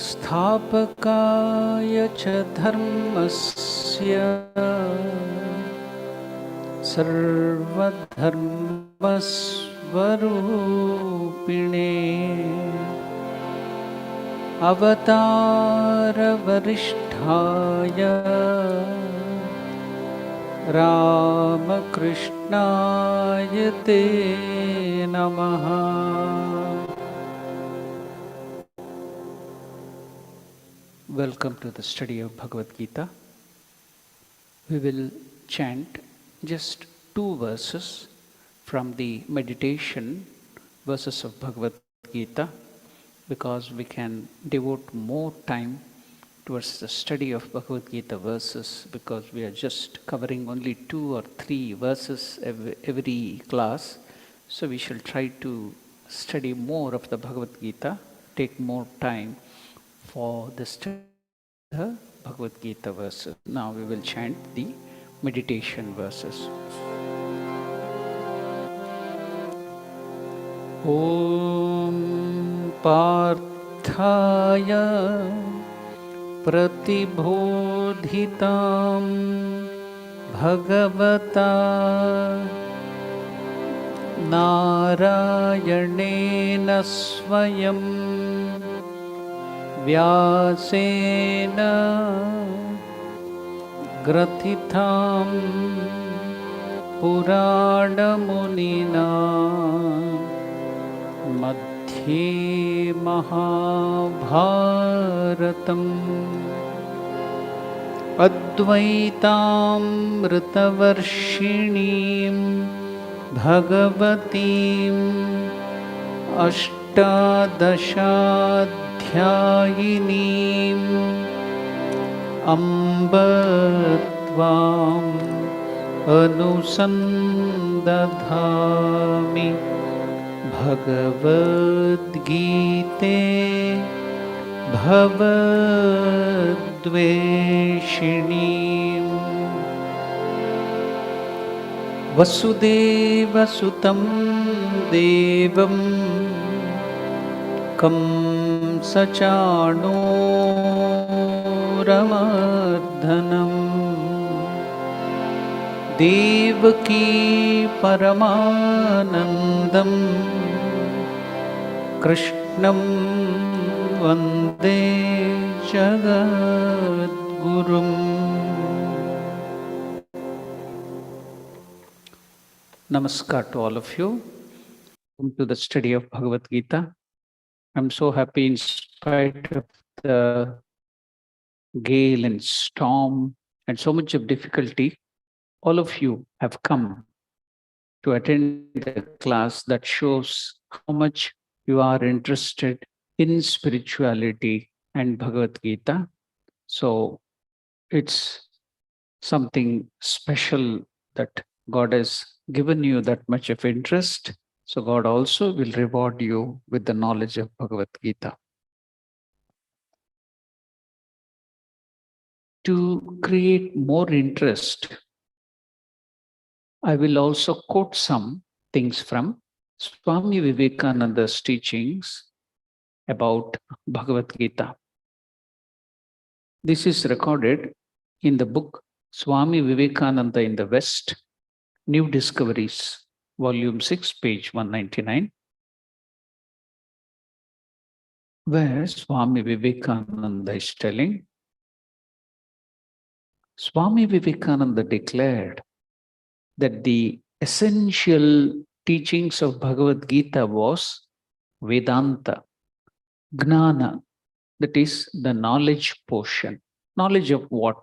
स्थापकाय च धर्मस्य सर्वधर्मस्वरूपिणे अवतारवरिष्ठाय रामकृष्णाय ते नमः। Welcome to the study of Bhagavad Gita. We will chant just 2 verses from the meditation verses of Bhagavad Gita, because we can devote more time towards the study of Bhagavad Gita verses, because we are just covering only 2 or 3 verses every class. So we shall try to study more of the Bhagavad Gita, take more time for the study of the Bhagavad Gita verses. Now we will chant the meditation verses. Om Parthaya Pratibodhitam Bhagavata Narayanena Swayam Vyasena Gratitam Puranamunina Madhye Mahabharatam Advaitam Ritavarshinim Bhagavatim Ashtadashaadhyayinim Ambatvam Anusandadhami Bhagavad Gita Bhavadveshinim Vasudeva Sutam Devam Kamsachanooramardhanam Devaki Paramanandam Krishnam Vande Jagadgurum. Namaskar to all of you. Welcome to the study of Bhagavad Gita. I'm so happy, in spite of the gale and storm and so much of difficulty, all of you have come to attend the class. That shows how much you are interested in spirituality and Bhagavad Gita. So it's something special that God has given you that much of interest. So God also will reward you with the knowledge of Bhagavad Gita. To create more interest, I will also quote some things from Swami Vivekananda's teachings about Bhagavad Gita. This is recorded in the book Swami Vivekananda in the West, New Discoveries, Volume 6, page 199, where Swami Vivekananda is telling, Swami Vivekananda declared that the essential teachings of Bhagavad Gita was Vedanta, Gnana, that is the knowledge portion. Knowledge of what?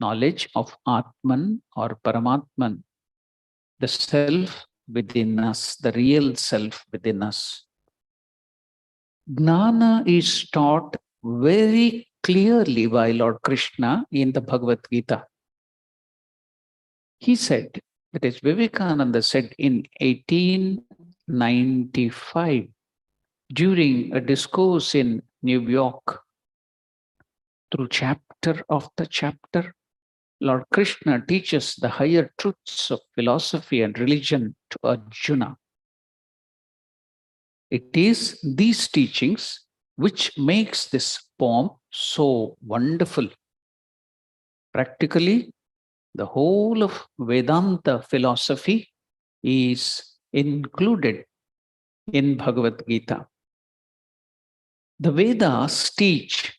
Knowledge of Atman or Paramatman, the self within us, the real self within us. Gnana is taught very clearly by Lord Krishna in the Bhagavad Gita. He said, that is, Vivekananda said in 1895, during a discourse in New York, through chapter after chapter, Lord Krishna teaches the higher truths of philosophy and religion to Arjuna. It is these teachings which makes this poem so wonderful. Practically, the whole of Vedanta philosophy is included in Bhagavad Gita. The Vedas teach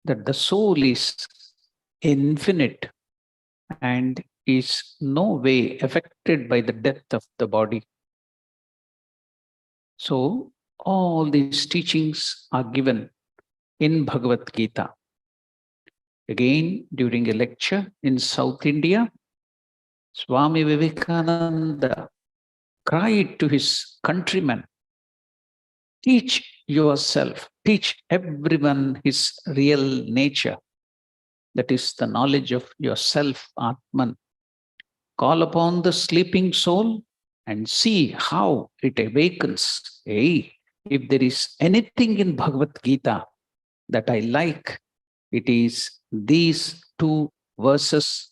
that the soul is infinite and is no way affected by the death of the body. So, all these teachings are given in Bhagavad Gita. Again, during a lecture in South India, Swami Vivekananda cried to his countrymen, teach yourself, teach everyone his real nature. That is the knowledge of yourself, Atman. Call upon the sleeping soul and see how it awakens. Hey, if there is anything in Bhagavad Gita that I like, it is these two verses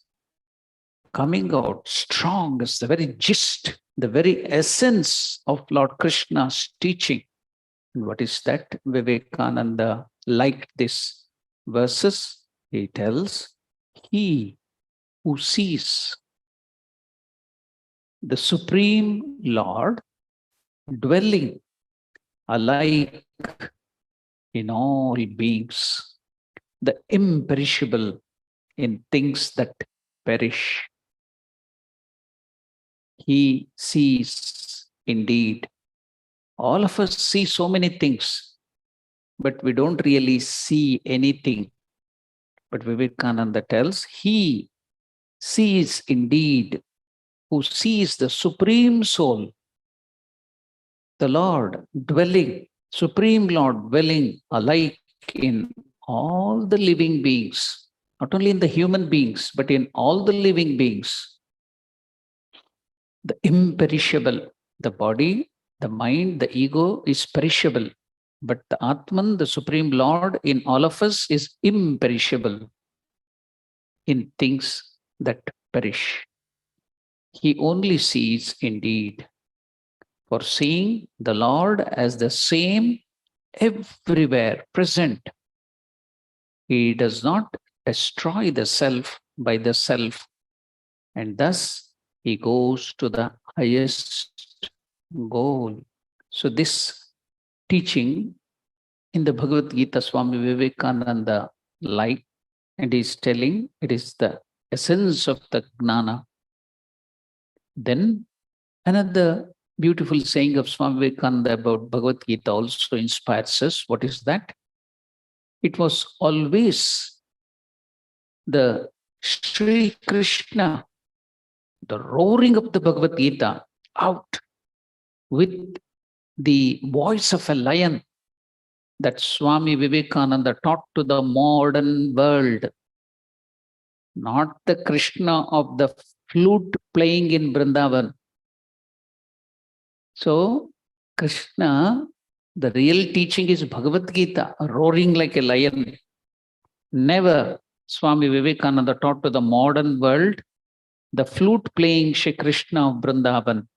coming out strong as the very gist, the very essence of Lord Krishna's teaching. And what is that? Vivekananda liked this verses. He tells, he who sees the Supreme Lord dwelling alike in all beings, the imperishable in things that perish. He sees indeed. All of us see so many things, but we don't really see anything. But Vivekananda tells, he sees indeed, who sees the Supreme Soul, the Lord dwelling, Supreme Lord dwelling alike in all the living beings, not only in the human beings, but in all the living beings. The imperishable, the body, the mind, the ego is perishable. But the Atman, the Supreme Lord in all of us is imperishable in things that perish. He only sees indeed. For seeing the Lord as the same everywhere present, he does not destroy the self by the self, and thus he goes to the highest goal. So this teaching in the Bhagavad Gita, Swami Vivekananda liked, and is telling it is the essence of the Gnana. Then another beautiful saying of Swami Vivekananda about Bhagavad Gita also inspires us. What is that? It was always the Sri Krishna, the roaring of the Bhagavad Gita out with the voice of a lion that Swami Vivekananda taught to the modern world, not the Krishna of the flute playing in Vrindavan. So, Krishna, the real teaching is Bhagavad Gita, roaring like a lion. Never Swami Vivekananda taught to the modern world the flute playing Shri Krishna of Vrindavan.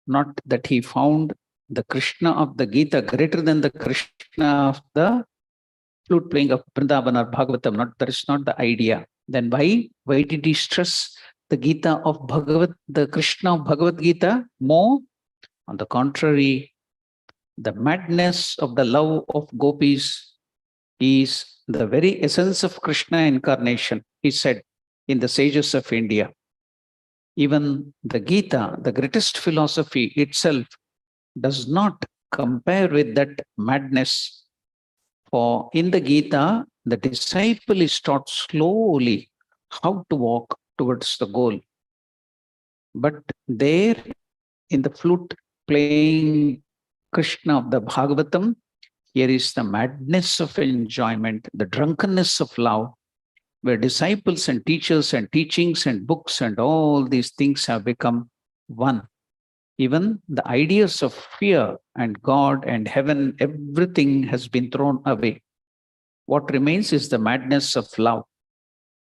Not that he found the Krishna of the Gita greater than the Krishna of the flute playing of Vrindavan or Bhagavatam. Not, that is not the idea. Then why did he stress the Gita of Bhagavad, the Krishna of Bhagavad Gita more? On the contrary, the madness of the love of gopis is the very essence of Krishna incarnation, he said in the sages of India. Even the Gita, the greatest philosophy itself, does not compare with that madness. For in the Gita, the disciple is taught slowly how to walk towards the goal. But there, in the flute playing Krishna of the Bhagavatam, here is the madness of enjoyment, the drunkenness of love, where disciples and teachers and teachings and books and all these things have become one. Even the ideas of fear and God and heaven, everything has been thrown away. What remains is the madness of love.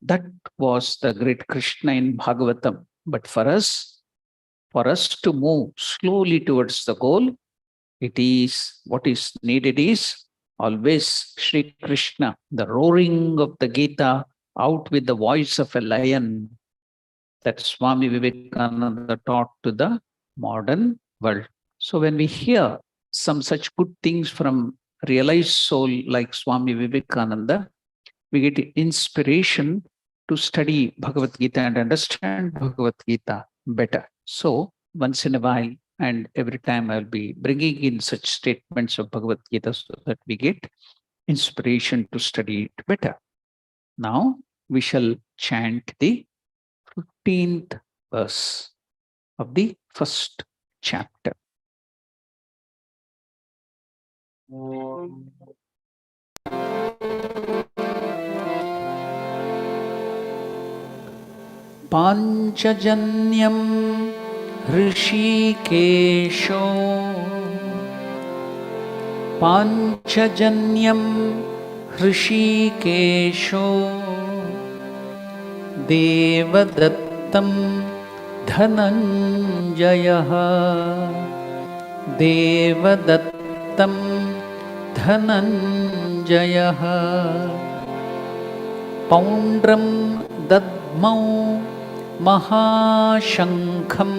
That was the great Krishna in Bhagavatam. But for us to move slowly towards the goal, It is, what is needed is always Sri Krishna, the roaring of the Gita out with the voice of a lion that Swami Vivekananda taught to the modern world. So when we hear some such good things from realized soul like Swami Vivekananda, we get inspiration to study Bhagavad Gita and understand Bhagavad Gita better. So once in a while and every time I'll be bringing in such statements of Bhagavad Gita so that we get inspiration to study it better. Now we shall chant the 15th verse of the first chapter. Panchajanyam Hrishikesho Panchajanyam Hrishikesho Devadattam Dhananjayaha Devadattam Dhananjayaha Poundram Dadmau Mahashankham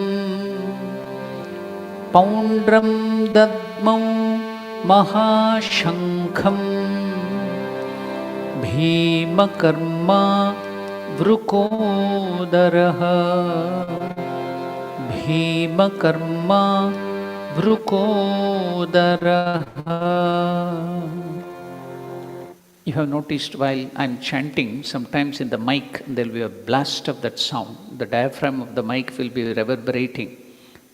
Poundram Dadmau Mahashankham Bhimakarma Vrukodaraha Bhimakarma Vrukodaraha. You have noticed while I'm chanting, sometimes in the mic there will be a blast of that sound. The diaphragm of the mic will be reverberating.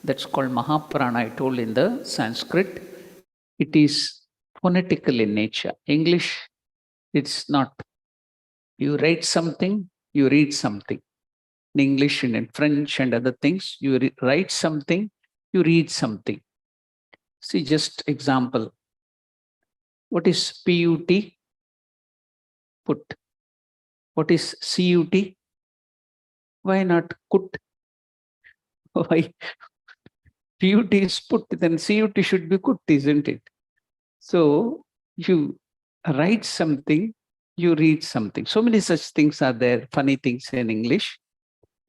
That's called Mahaprana, I told in the Sanskrit. It is phonetical in nature. English, it's not. You write something, you read something. In English and in French and other things, you write something, you read something. See, just example. What is PUT? Put. What is CUT? Why not CUT? Why? PUT is put, then CUT should be CUT, isn't it? So you write something, you read something. So many such things are there, funny things in English.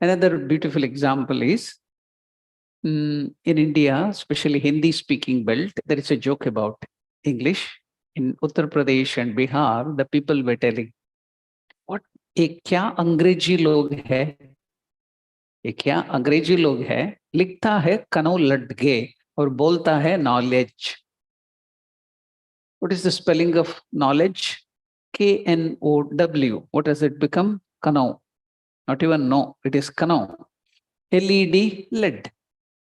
Another beautiful example is in India, especially Hindi speaking belt, there is a joke about English. In Uttar Pradesh and Bihar, the people were telling, what, ये क्या अंग्रेजी लोग है, ये क्या अंग्रेजी लोग है, लिखता है कनो लट गे और बोलता है knowledge. What is the spelling of knowledge? K-N-O-W. What has it become? Kano. Not even no, it is Kano. L-E-D, lead.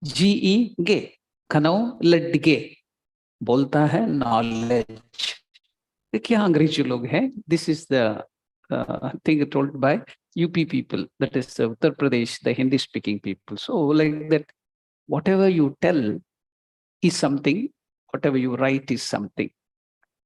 G-E, ge. Kano, lead, ge. बोलता है knowledge. क्या अंग्रेजी लोग हैं? This is the thing told by UP people, that is Uttar Pradesh, the Hindi speaking people. So like that, whatever you tell is something, whatever you write is something.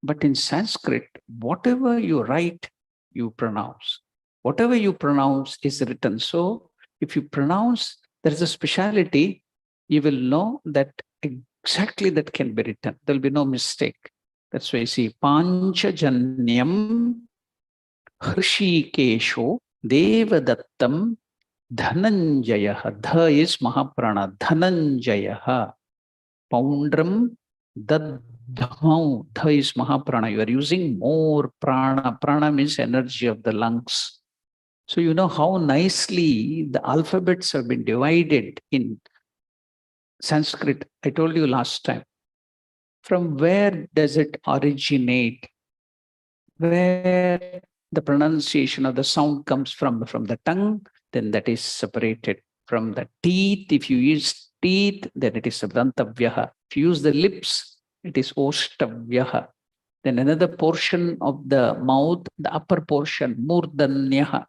But in Sanskrit, whatever you write, you pronounce. Whatever you pronounce is written. So if you pronounce, there is a speciality, you will know that exactly that can be written. There will be no mistake. That's why you see, Panchajanyam Hrishikesho Devadattam Dhananjayaha. Dha is Mahaprana. Dhananjayaha. Poundram Dadhamau. Dha is Mahaprana. You are using more prana. Prana means energy of the lungs. So you know how nicely the alphabets have been divided in Sanskrit. I told you last time. From where does it originate? Where the pronunciation of the sound comes from the tongue, then that is separated. From the teeth, if you use teeth, then it is Dantavyaha. If you use the lips, it is Ostavyaha. Then another portion of the mouth, the upper portion, Murdanyaha.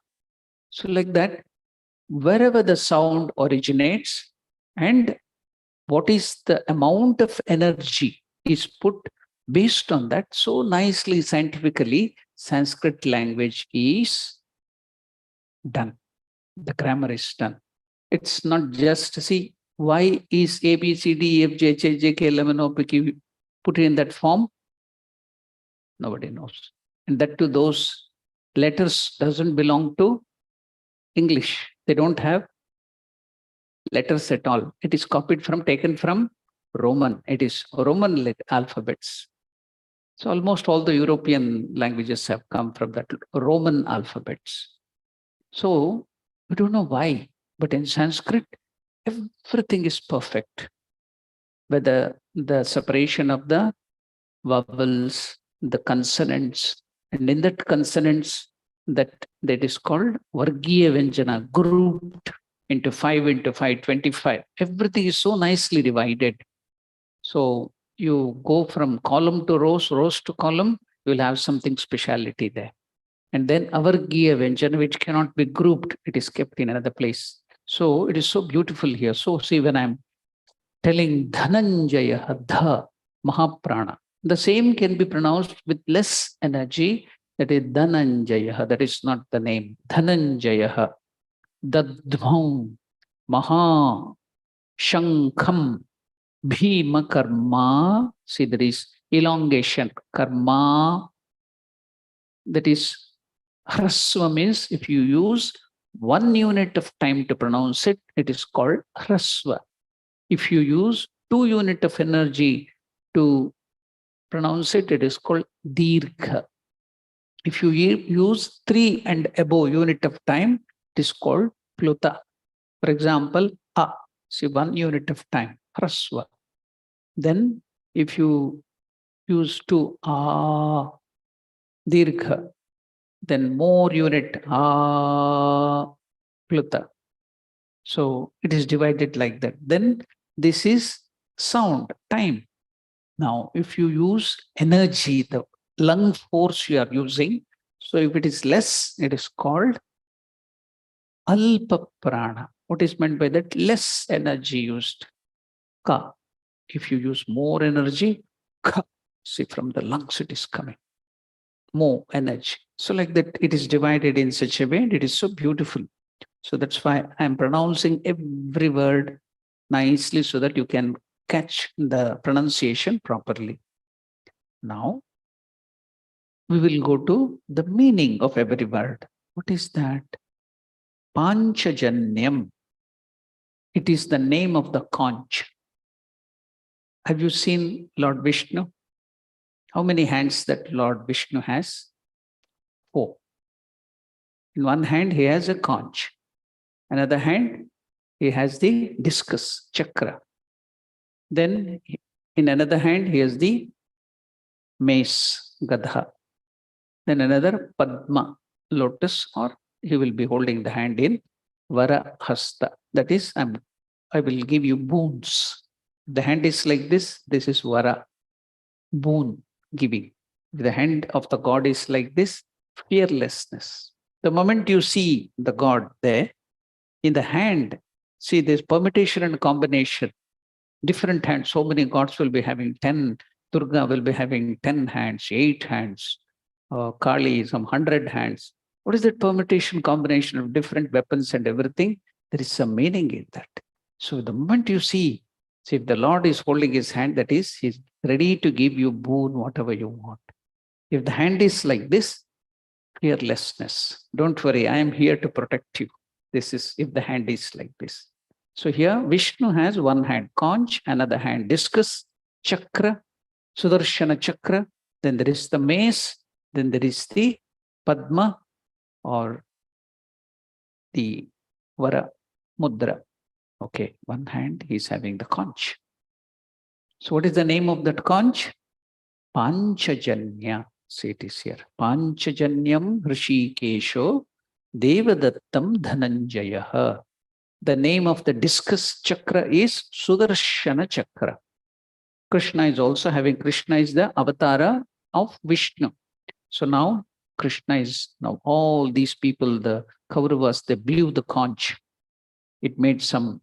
So like that, wherever the sound originates and what is the amount of energy is put based on that, so nicely scientifically, Sanskrit language is done. The grammar is done. It's not just, see, Why is A, B, C, D, E, F, G, H, I, J, K, L, M, N, O, P, Q put it in that form? Nobody knows. And that too, those letters doesn't belong to English. They don't have letters at all. It is copied from, taken from Roman. It is Roman alphabets. So almost all the European languages have come from that Roman alphabets. So we don't know why, but in Sanskrit, everything is perfect. Whether the separation of the vowels, the consonants, and in that consonants, that is called Vargiya Vyanjana, grouped into 5, 25. Everything is so nicely divided. So you go from column to rows, rows to column, you will have something speciality there. And then Avargiya Vyanjana, which cannot be grouped, it is kept in another place. So it is so beautiful here. So see, when I'm telling Dhananjaya, Dha, Mahaprana, the same can be pronounced with less energy. That is Dhananjaya. That is not the name. Dhananjaya, Dadbhaum, Maha, Shankham, Bhima Karma. See, there is elongation. Karma. That is Hraswa means if you use 1 unit of time to pronounce it, it is called Hraswa. If you use 2 units of energy to pronounce it, it is called Dirgha. If you use 3 and above unit of time, it is called Pluta. For example, A, see 1 unit of time, Hraswa. Then if you use 2, A, Dirgha, then more unit, A, Pluta. So it is divided like that. Then this is sound, time. Now, if you use energy, the lung force you are using, so if it is less, it is called Alpa Prana. What is meant by that? Less energy used. Ka. If you use more energy, Ka. See, from the lungs it is coming. More energy. So like that, it is divided in such a way, and it is so beautiful. So that's why I'm pronouncing every word nicely so that you can catch the pronunciation properly. Now, we will go to the meaning of every word. What is that? Panchajanyam. It is the name of the conch. Have you seen Lord Vishnu? How many hands that Lord Vishnu has? 4. In one hand, he has a conch. Another hand, he has the discus, chakra. Then in another hand, he has the mace, gadha. Then another padma, lotus, or he will be holding the hand in vara hasta. That is, I will give you boons. The hand is like this is vara, boon giving. The hand of the God is like this, fearlessness. The moment you see the God there, in the hand, see there's permutation and combination. Different hands, so many gods will be having 10, Durga will be having 10 hands, 8 hands, Kali, some 100 hands. What is that permutation, combination of different weapons and everything? There is some meaning in that. So the moment you see if the Lord is holding his hand, that is, he's ready to give you boon, whatever you want. If the hand is like this, fearlessness. Don't worry, I am here to protect you. This is if the hand is like this. So here Vishnu has one hand, conch, another hand, discus, chakra, Sudarshana chakra, then there is the mace, then there is the Padma or the Vara Mudra. Okay, one hand he's having the conch. So what is the name of that conch? Panchajanya. See, it is here. Panchajanyam Hrishikesho Devadattam Dhananjayaha. The name of the discus chakra is Sudarshana chakra. Krishna is also having, Krishna is the avatara of Vishnu. So now Krishna is, now all these people, the Kauravas, they blew the conch. It made some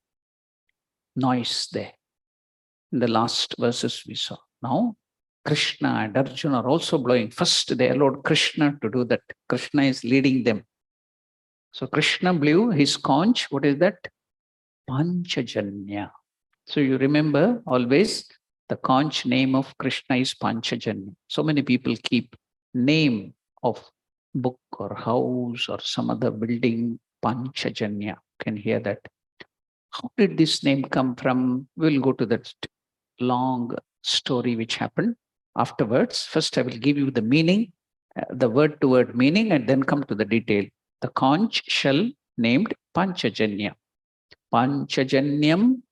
noise there. In the last verses we saw. Now Krishna and Arjuna are also blowing. First they allowed Krishna to do that. Krishna is leading them. So Krishna blew his conch. What is that? Panchajanya. So you remember always the conch name of Krishna is Panchajanya. So many people keep name of book or house or some other building Panchajanya. You can hear that. How did this name come from? We'll go to that long story which happened afterwards. First, I will give you the meaning, the word to word meaning, and then come to the detail. The conch shell named Panchajanya. Panchajanyam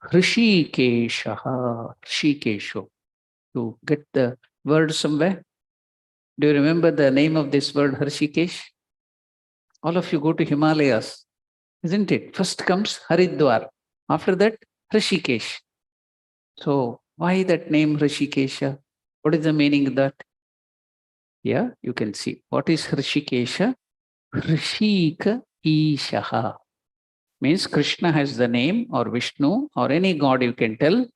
Hrishikeshaha. Hrishikesho. You get the word somewhere? Do you remember the name of this word Hrishikesh? All of you go to Himalayas, isn't it? First comes Haridwar. After that, Hrishikesh. So why that name Hrishikesha? What is the meaning of that? Yeah, you can see. What is Hrishikesha? Hrishika Ishaha. Means Krishna has the name, or Vishnu or any god you can tell.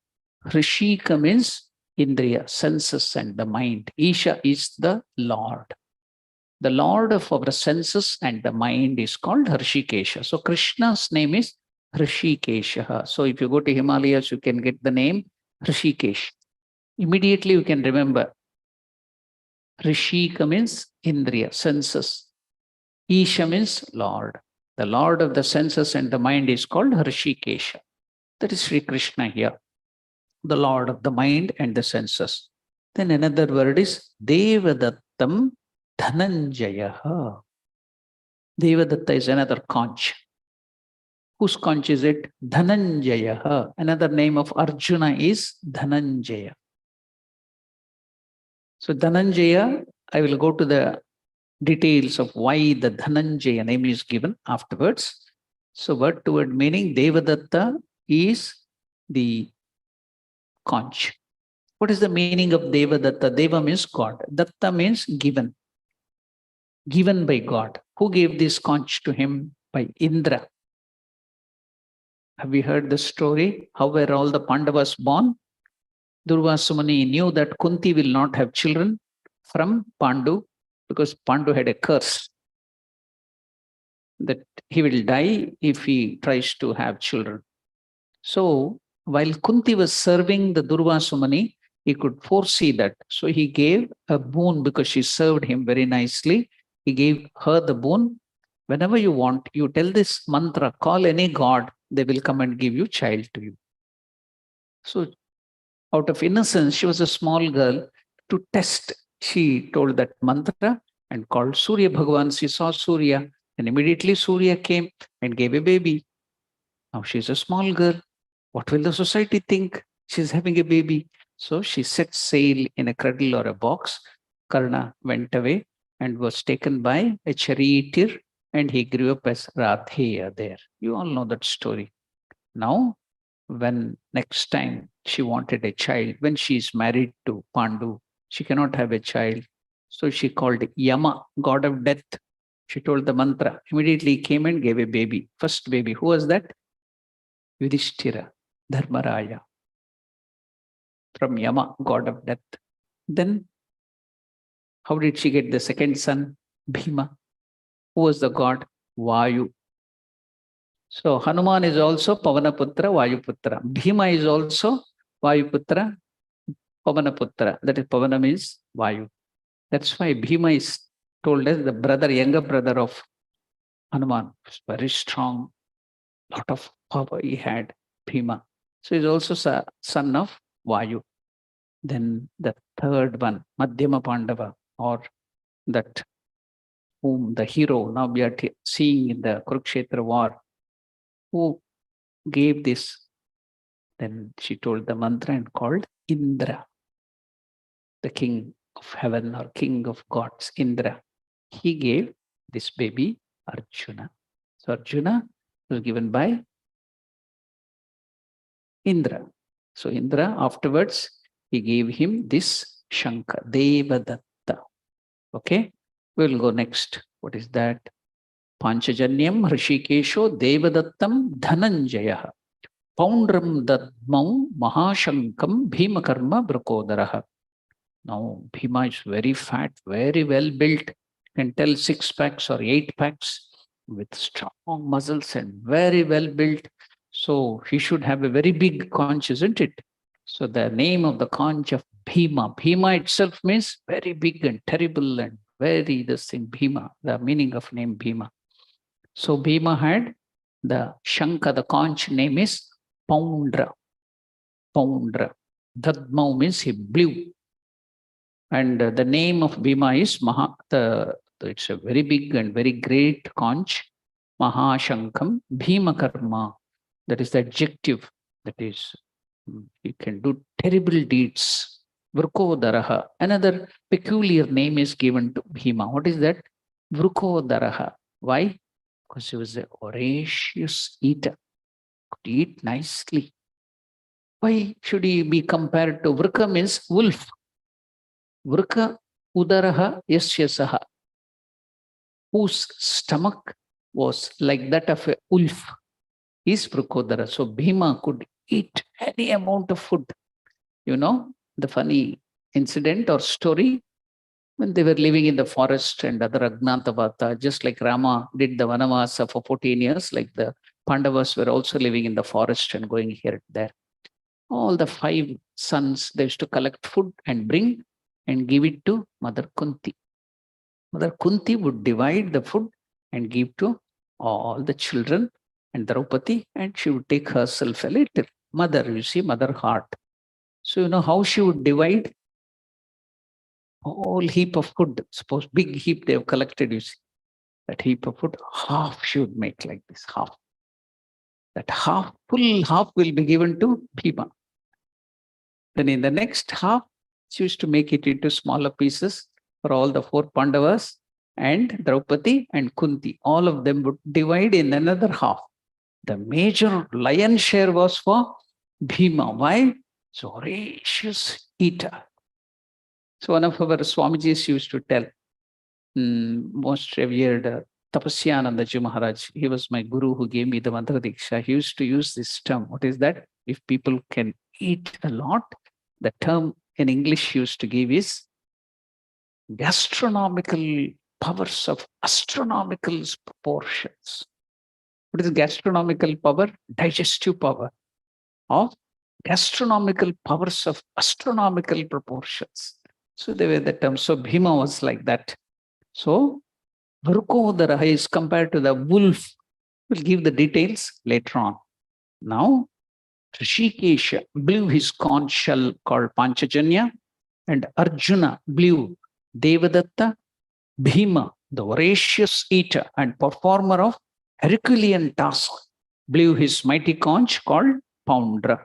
Hrishika means Indriya, senses and the mind. Isha is the Lord. The Lord of our senses and the mind is called Hrishikesha. So Krishna's name is Hrishikesha. So if you go to Himalayas, you can get the name Hrishikesh. Immediately you can remember. Hrishika means Indriya, senses. Isha means Lord. The Lord of the senses and the mind is called Hrishikesha. That is Sri Krishna here. The Lord of the mind and the senses. Then another word is Devadattam Dhananjayaha. Devadatta is another conch. Whose conch is it? Dhananjayaha. Another name of Arjuna is Dhananjaya. So Dhananjaya, I will go to the details of why the Dhananjaya name is given afterwards. So word to word meaning, Devadatta is the conch. What is the meaning of Devadatta? Deva means God. Datta means given. Given by God. Who gave this conch to him? By Indra. Have you heard the story? How were all the Pandavas born? Durvasa Muni knew that Kunti will not have children from Pandu because Pandu had a curse that he will die if he tries to have children. So while Kunti was serving the Durvasa Muni, he could foresee that. So he gave a boon because she served him very nicely. He gave her the boon. Whenever you want, you tell this mantra, call any god, they will come and give you child to you. So out of innocence, she was a small girl. To test, she told that mantra and called Surya Bhagavan. She saw Surya and immediately Surya came and gave a baby. Now she's a small girl. What will the society think? She's having a baby. So she set sail in a cradle or a box. Karna went away and was taken by a charioteer, and he grew up as Radheya there. You all know that story. Now, when next time she wanted a child, when she is married to Pandu, she cannot have a child. So she called Yama, god of death. She told the mantra. Immediately he came and gave a baby. First baby. Who was that? Yudhishthira, Dharmaraya, from Yama, god of death. Then, how did she get the second son? Bhima. Who was the god? Vayu. So, Hanuman is also Pavanaputra, Vayuputra. Bhima is also Vayuputra, Pavanaputra. That is, Pavana means Vayu. That's why Bhima is told as the brother, younger brother of Hanuman. Very strong, lot of power he had, Bhima. So he's also son of Vayu. Then the third one, Madhyama Pandava, or that whom the hero now we are seeing in the Kurukshetra war, who gave this. Then she told the mantra and called Indra, the king of heaven or king of gods, Indra. He gave this baby Arjuna. So Arjuna was given by Indra. So Indra afterwards, he gave him this Shankar, Devadatta. Okay, we'll go next. What is that? Panchajanyam Hrishikesho Devadattam Dhananjaya Poundram Dadmau Mahashankam Bhimakarma Brakodaraha. Now Bhima is very fat, very well built. You can tell 6 packs or 8 packs with strong muscles and very well built. So he should have a very big conch, isn't it? So the name of the conch of Bhima. Bhima itself means very big and terrible and very this thing, Bhima, the meaning of name Bhima. So Bhima had the Shankha, the conch name is Poundra. Poundra. Dadmau means he blew. And the name of Bhima is it's a very big and very great conch, Mahashankam Bhimakarma. That is the adjective. That is, he can do terrible deeds. Vrukodaraha. Another peculiar name is given to Bhima. What is that? Vrukodaraha. Why? Because he was a voracious eater. Could eat nicely. Why should he be compared to Vruka means wolf? Vruka udaraha yasyasaha, whose stomach was like that of a wolf, is Vrukodara. So Bhima could eat any amount of food. You know, the funny incident or story when they were living in the forest and other Agnatavata, just like Rama did the Vanavasa for 14 years, like the Pandavas were also living in the forest and going here and there. All the 5 sons, they used to collect food and bring and give it to Mother Kunti. Mother Kunti would divide the food and give to all the children and Draupadi, and she would take herself a little. Mother, you see, mother heart. So you know how she would divide? Whole heap of food. Suppose big heap they have collected, you see. That heap of food, half she would make like this, half. That half, full half will be given to Bhima. Then in the next half, she used to make it into smaller pieces for all the 4 Pandavas and Draupadi and Kunti. All of them would divide in another half. The major lion's share was for Bhima. Why? So voracious eater. So one of our Swamijis used to tell, most revered Tapasyanandaji Maharaj, he was my guru who gave me the Mantra Diksha. He used to use this term. What is that? If people can eat a lot, the term in English used to give is gastronomical powers of astronomical proportions. What is gastronomical power? Digestive power of gastronomical powers of astronomical proportions. So they were the terms. So Bhima was like that. So Vrukodara is compared to the wolf. We'll give the details later on. Now, Rishikesha blew his conch shell called Panchajanya, and Arjuna blew Devadatta. Bhima, the voracious eater and performer of Herculean tasks, blew his mighty conch called Poundra.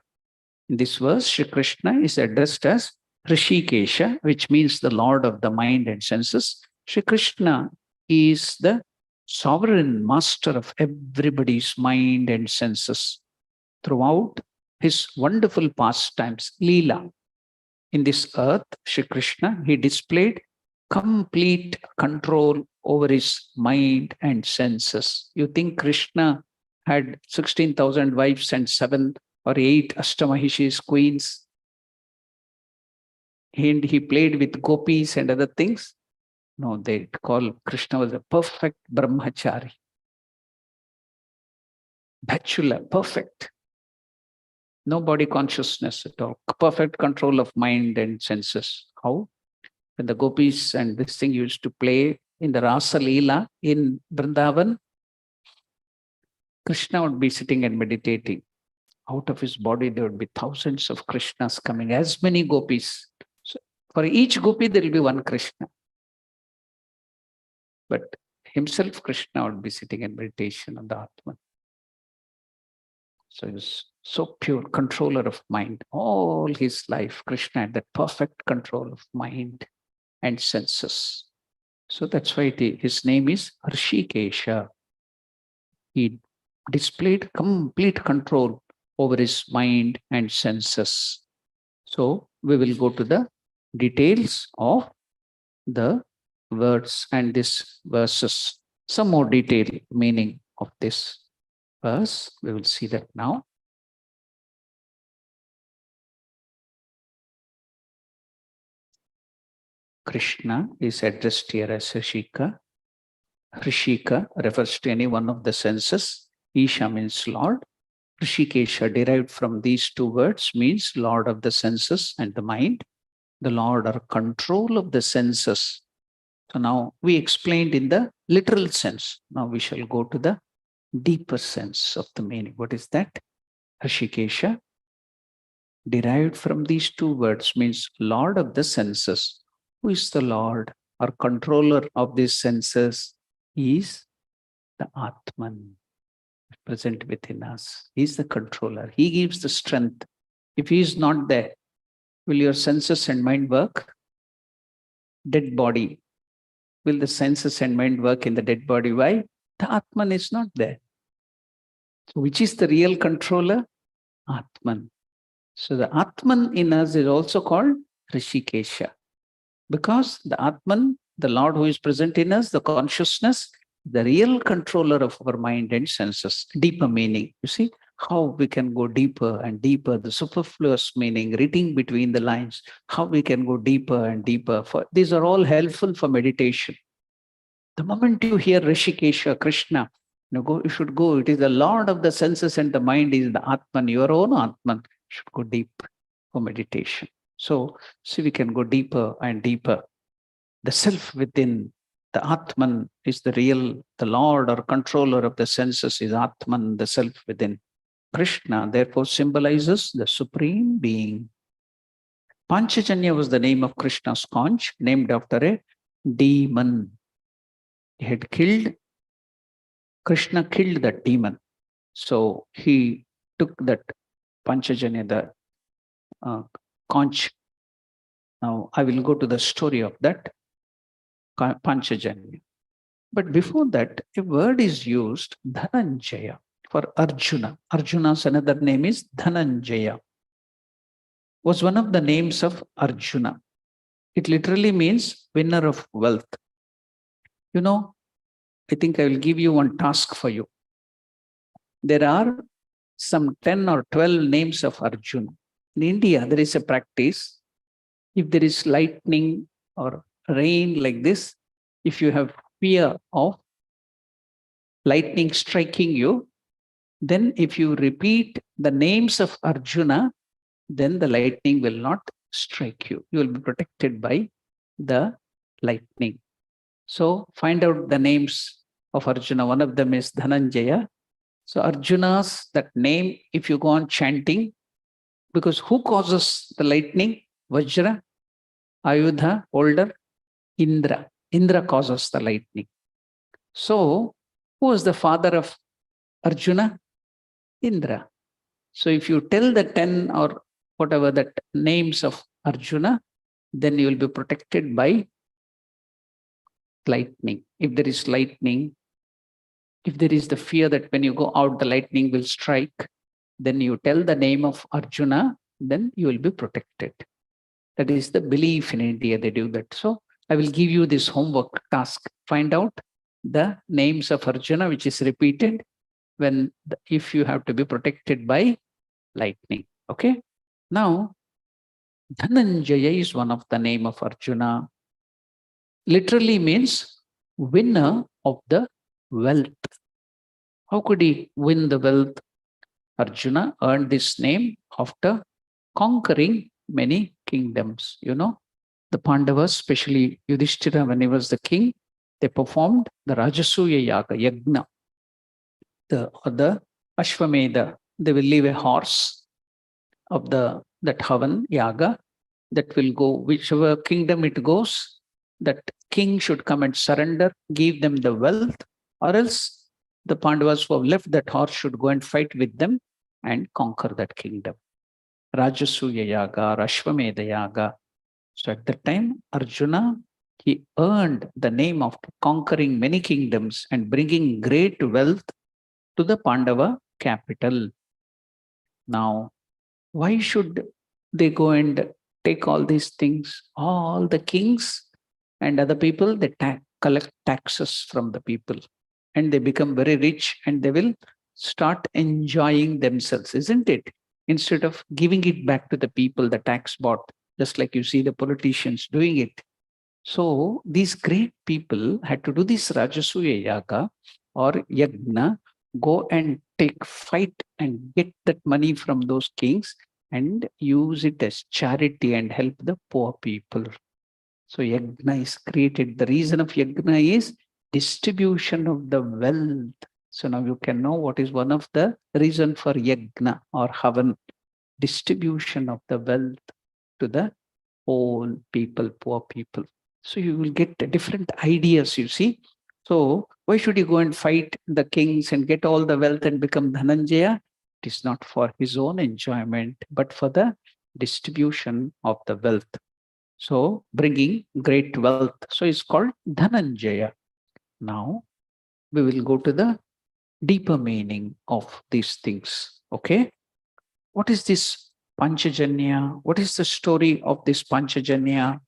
In this verse, Shri Krishna is addressed as Rishikesha, which means the Lord of the mind and senses. Shri Krishna is the sovereign master of everybody's mind and senses. Throughout his wonderful pastimes, Leela, in this earth, Shri Krishna, he displayed complete control over his mind and senses. You think Krishna had 16,000 wives and 7 or 8 Ashtamahishis, queens, and he played with gopis and other things? No, they call Krishna was a perfect brahmachari. Bachelor, perfect. No body consciousness at all. Perfect control of mind and senses. How? When the gopis and this thing used to play in the Rasa Leela in Vrindavan, Krishna would be sitting and meditating. Out of his body, there would be thousands of Krishnas coming, as many gopis. So for each gopi, there will be one Krishna. But himself, Krishna would be sitting in meditation on the Atman. So he was so pure, controller of mind. All his life, Krishna had that perfect control of mind and senses. So that's why his name is Rishikesha. He displayed complete control over his mind and senses. So we will go to the details of the words and these verses. Some more detailed meaning of this verse. We will see that now. Krishna is addressed here as Rishika. Rishika refers to any one of the senses. Isha means Lord. Rishikesha, derived from these two words, means Lord of the senses and the mind, the Lord or control of the senses. So now we explained in the literal sense. Now we shall go to the deeper sense of the meaning. What is that? Rishikesha, derived from these two words, means Lord of the senses. Who is the Lord or controller of these senses? He is the Atman present within us. He is the controller. He gives the strength. If he is not there, will your senses and mind work? Dead body. Will the senses and mind work in the dead body? Why? The Atman is not there. So which is the real controller? Atman. So the Atman in us is also called Rishikesha. Because the Atman, the Lord who is present in us, the consciousness, the real controller of our mind and senses. Deeper meaning. You see how we can go deeper and deeper, the superfluous meaning, reading between the lines, how we can go deeper and deeper. These are all helpful for meditation. The moment you hear Rishikesha, Krishna, you should go. It is the Lord of the senses and the mind is the Atman, your own Atman. You should go deep for meditation. So, see, we can go deeper and deeper. The self within, the Atman is the real, the Lord or controller of the senses is Atman, the self within. Krishna, therefore, symbolizes the supreme being. Panchajanya was the name of Krishna's conch, named after a demon. He had killed, Krishna killed that demon. So he took that Panchajanya, the conch. Now I will go to the story of that Panchajanya. But before that, a word is used, Dhananjaya, for Arjuna. Arjuna's another name is Dhananjaya. Was one of the names of Arjuna. It literally means winner of wealth. You know, I think I will give you one task for you. There are some 10 or 12 names of Arjuna. In India, there is a practice. If there is lightning or rain like this, if you have fear of lightning striking you, then if you repeat the names of Arjuna, then the lightning will not strike you. You will be protected by the lightning. So find out the names of Arjuna. One of them is Dhananjaya. So Arjuna's, that name, if you go on chanting, because who causes the lightning? Vajra, Ayudha, older, Indra. Indra causes the lightning. So who is the father of Arjuna? Indra. So if you tell the 10 or whatever that names of Arjuna, then you will be protected by lightning. If there is lightning, if there is the fear that when you go out, the lightning will strike, then you tell the name of Arjuna, then you will be protected. That is the belief in India, they do that. So I will give you this homework task. Find out the names of Arjuna, which is repeated if you have to be protected by lightning. Okay. Now, Dhananjaya is one of the name of Arjuna. Literally means winner of the wealth. How could he win the wealth? Arjuna earned this name after conquering many kingdoms. You know, the Pandavas, especially Yudhishthira, when he was the king, they performed the Rajasuya Yaga, Yagna, the Ashwamedha. They will leave a horse of that Havan Yaga that will go, whichever kingdom it goes, that king should come and surrender, give them the wealth, or else the Pandavas who have left that horse should go and fight with them and conquer that kingdom. Rajasuya Yaga, Ashwamedha Yaga. So at that time, Arjuna, he earned the name of conquering many kingdoms and bringing great wealth to the Pandava capital. Now, why should they go and take all these things? All the kings and other people, they collect taxes from the people and they become very rich and they will start enjoying themselves, isn't it? Instead of giving it back to the people, the tax bought, just like you see the politicians doing it. So these great people had to do this Rajasuya Yaga or Yagna, go and fight and get that money from those kings and use it as charity and help the poor people. So yajna is created. The reason of yajna is distribution of the wealth. So now you can know what is one of the reason for yajna or havan, distribution of the wealth to the whole people, poor people. So you will get different ideas, you see. So why should you go and fight the kings and get all the wealth and become Dhananjaya? It is not for his own enjoyment, but for the distribution of the wealth. So bringing great wealth. So it's called Dhananjaya. Now we will go to the deeper meaning of these things. Okay. What is this Panchajanya? What is the story of this Panchajanya?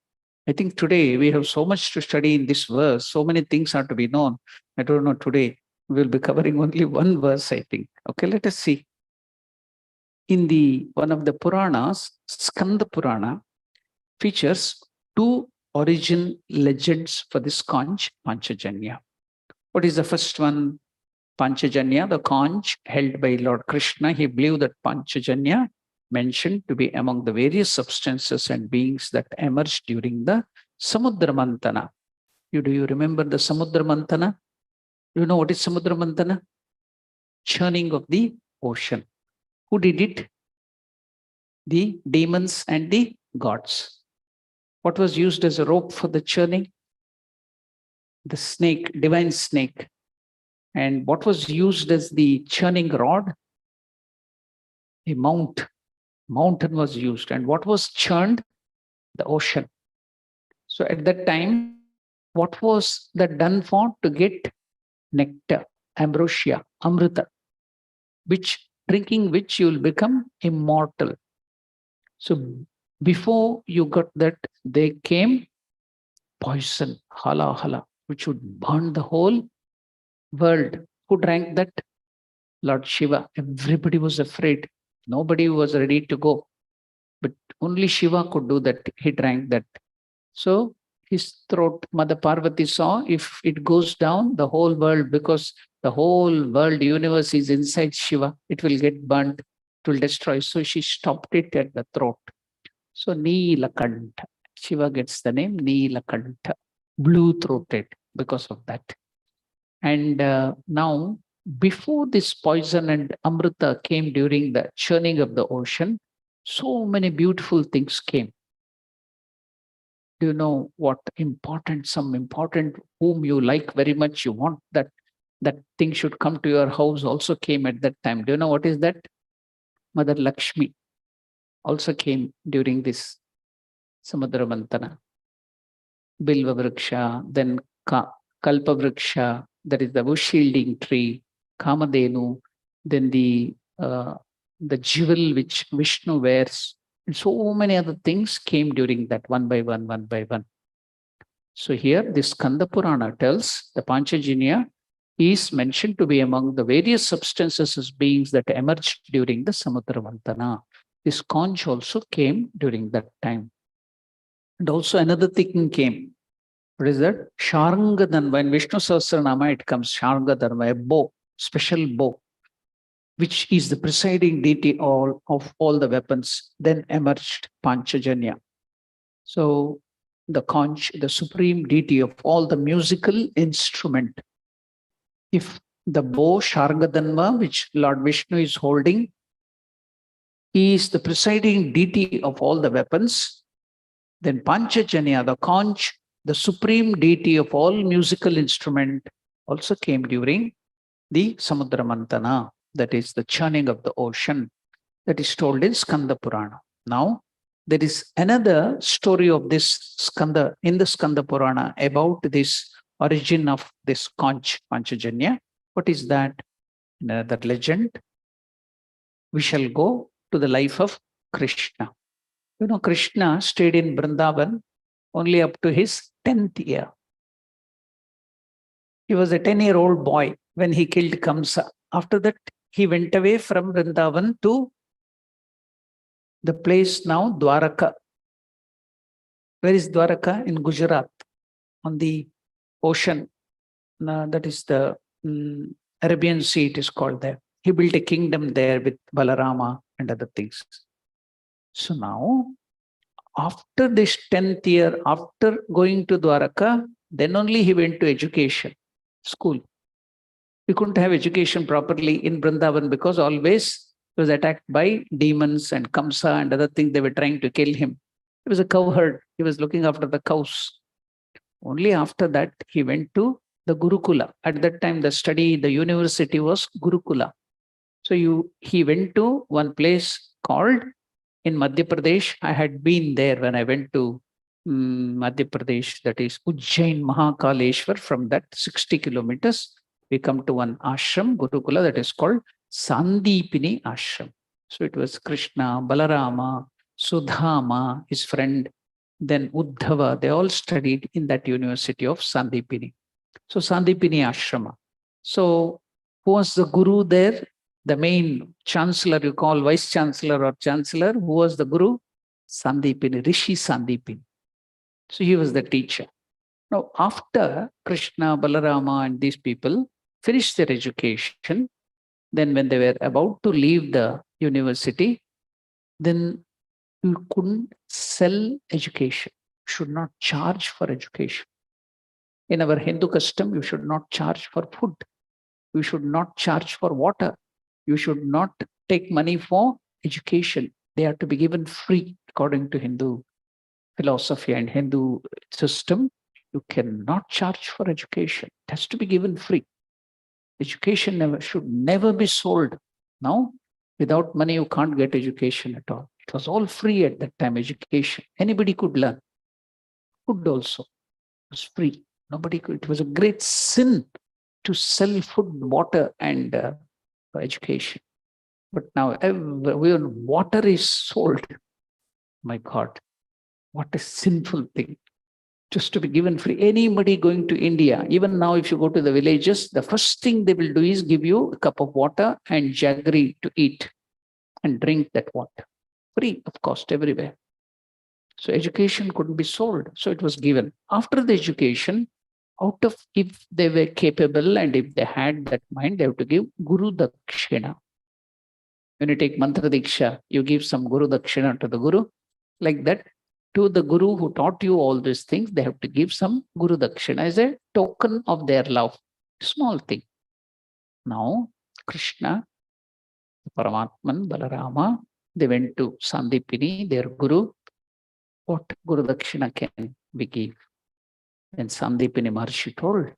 I think today we have so much to study in this verse. So many things are to be known. I don't know today. We will be covering only one verse, I think. Okay, let us see. In the one of the Puranas, Skanda Purana features two origin legends for this conch, Panchajanya. What is the first one? Panchajanya, the conch held by Lord Krishna. He believed that Panchajanya mentioned to be among the various substances and beings that emerged during the Samudra Mantana. Do you remember the Samudra Mantana? Do you know what is Samudra Mantana? Churning of the ocean. Who did it? The demons and the gods. What was used as a rope for the churning? The snake, divine snake. And what was used as the churning rod? A mountain was used. And what was churned? The ocean. So at that time, what was that done for? To get nectar, ambrosia, amrita, drinking which you will become immortal. So before you got that, they came poison, hala, which would burn the whole world. Who drank that? Lord Shiva. Everybody was afraid. Nobody was ready to go. But only Shiva could do that. He drank that. So his throat, Mother Parvati saw, if it goes down, the whole world, because the whole world, universe is inside Shiva, it will get burnt, it will destroy. So she stopped it at the throat. So Neelakantha, Shiva gets the name Neelakantha, blue-throated because of that. And now, before this poison and amrita came during the churning of the ocean, so many beautiful things came. Do you know what some important whom you like very much, you want that thing should come to your house, also came at that time. Do you know what is that? Mother Lakshmi also came during this Samudra Mantana. Bilva Vriksha, then Kalpa Vriksha, that is the bush shielding tree, Kamadenu, then the jewel which Vishnu wears, and so many other things came during that one by one. So here this Skanda Purana tells the Panchajanya is mentioned to be among the various substances as beings that emerged during the Samudra Mantana. This conch also came during that time. And also another thing came. What is that? Sharngadharma. In Vishnu Sahasranama, it comes Sharngadharma, a bow, special bow, which is the presiding deity of all the weapons. Then emerged Panchajanya. So the conch, the supreme deity of all the musical instrument. If the bow, Sharngadharma, which Lord Vishnu is holding, is the presiding deity of all the weapons, then Panchajanya, the conch, the supreme deity of all musical instrument, also came during the Samudra Mantana, that is the churning of the ocean, that is told in Skanda Purana. Now, there is another story of this Skanda, in the Skanda Purana, about this origin of this conch, Panchajanya. What is that? Another legend. We shall go to the life of Krishna. You know, Krishna stayed in Vrindavan only up to his 10th year. He was a 10-year-old boy when he killed Kamsa. After that, he went away from Vrindavan to the place now, Dwaraka. Where is Dwaraka? In Gujarat, on the ocean. That is the Arabian Sea it is called there. He built a kingdom there with Balarama and other things. So now, after this 10th year, after going to Dwaraka, then only he went to education, school. He couldn't have education properly in Vrindavan because always he was attacked by demons and Kamsa and other things. They were trying to kill him. He was a cowherd. He was looking after the cows. Only after that, he went to the Gurukula. At that time, the university was Gurukula. So he went to one place called in Madhya Pradesh. I had been there when I went to Madhya Pradesh, that is Ujjain Mahakaleshwar. From that 60 kilometers, we come to one ashram, Gurukula, that is called Sandipini Ashram. So it was Krishna, Balarama, Sudhama, his friend, then Uddhava. They all studied in that university of Sandipini. So Sandipini Ashrama. So who was the guru there? The main chancellor, you call vice chancellor or chancellor. Who was the guru? Sandipini, Rishi Sandipini. So he was the teacher. Now, after Krishna, Balarama, and these people finished their education, then when they were about to leave the university, then you couldn't sell education. You should not charge for education. In our Hindu custom, you should not charge for food. You should not charge for water. You should not take money for education. They are to be given free according to Hindu philosophy and Hindu system. You cannot charge for education. It has to be given free. Education should never be sold. Now, without money, you can't get education at all. It was all free at that time, education. Anybody could learn. Food also was free. Nobody could. It was a great sin to sell food, water, and education. But now, water is sold. My God, what a sinful thing. Just to be given free. Anybody going to India, even now, if you go to the villages, the first thing they will do is give you a cup of water and jaggery to eat and drink that water. Free of cost everywhere. So education couldn't be sold. So it was given. After the education, if they were capable and if they had that mind, they have to give Guru Dakshina. When you take Mantra Diksha, you give some Guru Dakshina to the Guru. Like that, to the Guru who taught you all these things, they have to give some Guru Dakshina as a token of their love. Small thing. Now, Krishna, Paramatman, Balarama, they went to Sandipini, their Guru. What Guru Dakshina can we give? Then Sandipini Maharshi told,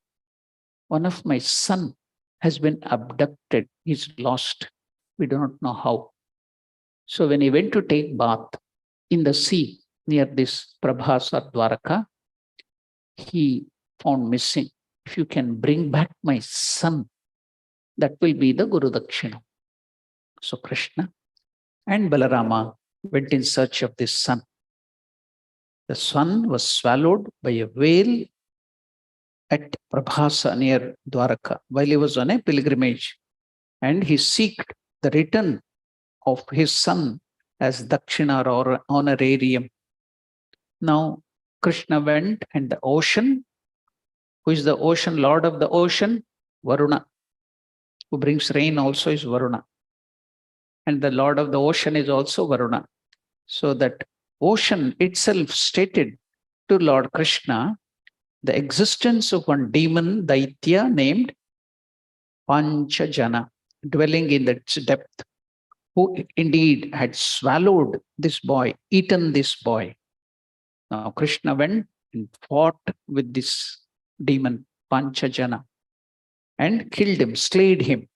one of my son has been abducted. He's lost. We do not know how. So when he went to take bath in the sea near this Prabhas or Dwaraka, he found missing. If you can bring back my son, that will be the Guru Dakshina. So Krishna and Balarama went in search of this son. The son was swallowed by a whale at Prabhasa near Dwaraka while he was on a pilgrimage. And he sought the return of his son as Dakshina or honorarium. Now, Krishna went and the ocean, who is the ocean, lord of the ocean? Varuna. Who brings rain also is Varuna. And the lord of the ocean is also Varuna. So that ocean itself stated to Lord Krishna the existence of one demon, Daitya, named Panchajana, dwelling in the depth, who indeed had swallowed this boy, eaten this boy. Now Krishna went and fought with this demon, Panchajana, and killed him, slayed him.